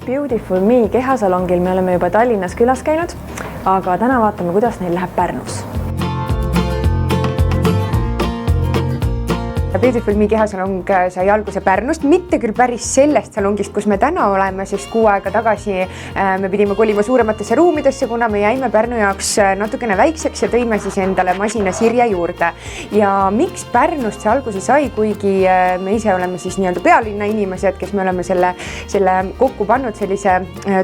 Beautiful Me kehasalongil me oleme juba Tallinnas külas käinud, aga täna vaatame, kuidas neil läheb Pärnus. Beautiful Me kehasalong sai alguse Pärnust, mitte küll päris sellest salongist, kus me täna oleme, sest 6 aega tagasi me pidime kolima suurematesse ruumidesse, kuna me jäime Pärnu jaoks natukene väikseks ja tõime siis endale masina Sirje juurde. Ja miks Pärnust see alguse sai, kuigi me ise oleme siis nii-öelda pealinna inimesed, kes me oleme selle kokku pannud sellise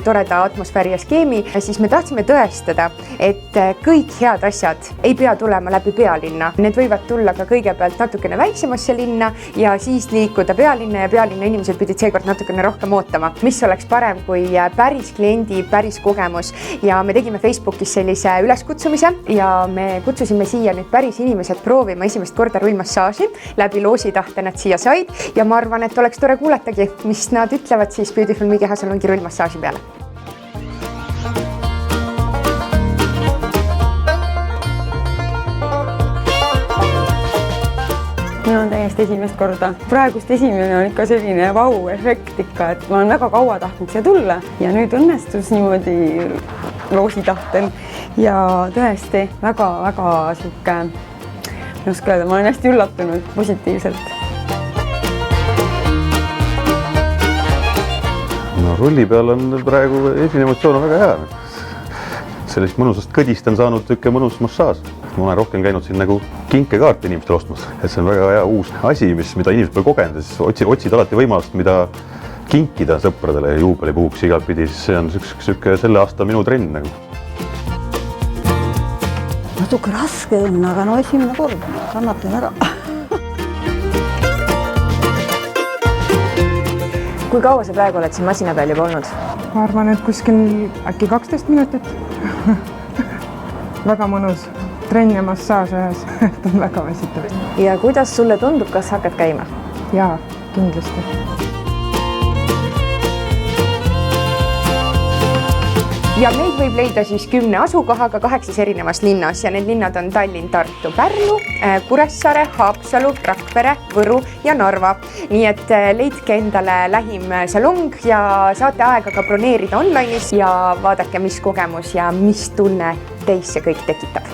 toreda atmosfääri ja skeemi, siis me tahtsime tõestada, et kõik head asjad ei pea tulema läbi pealinna. Need võivad tulla ka kõigepealt natukene väiksemasse linna ja siis liikuda pealinna ja pealinna inimesed pidid seekord natukene rohkem ootama. Mis oleks parem kui päris kliendi, päris kogemus ja me tegime Facebookis sellise üleskutsumise ja me kutsusime siia nüüd päris inimesed proovima esimest korda rullmassaaži. Läbi loosi tahte nad siia said ja ma arvan, et oleks tore kuuletagi, mis nad ütlevad siis Beautiful Me kehasalongi rullmassaaži peale. Mul on täiesti esimest korda. Praegust esimene on ikka selline vau-efekt ikka, et ma olen väga kaua tahtnud siia tulla ja nüüd õnnestus niimoodi loosi tahtel ja tõesti väga sihuke, ma oska öelda, ma olen hästi üllatunud positiivselt. No rulli peal on praegu esimene emotsioon on väga hea. Sellist mõnusast kõdist on saanud tükke mõnus massaaž. Ma olen rohkem käinud siin nagu kinkekaarte inimestele ostmas. Et see on väga hea uus asi, mida inimesed pole kogenud. Siis otsid alati võimalust, mida kinkida sõpradele juubeli puhuks igalt pidi. Siis see on sükke selle aasta minu trenn. Natuke raske on, aga no esimene kord kannatan ära. Kui kaua sa praegu oled siin masina peal juba olnud? Ma arvan, et kuskil äkki 12 minutit. Väga mõnus trenn ja massaaž ühes, et on väga väsitav. Ja kuidas sulle tundub, kas hakkad käima? Jaa, kindlasti. Ja meid võib leida siis 10 asukohaga 8 erinevas linnas ja need linnad on Tallinn, Tartu, Pärnu, Kuressaare, Haapsalu, Rakvere, Võru ja Narva. Nii et leidke endale lähim salong ja saate aega ka broneerida online'is ja vaadake, mis kogemus ja mis tunne teis see kõik tekitab.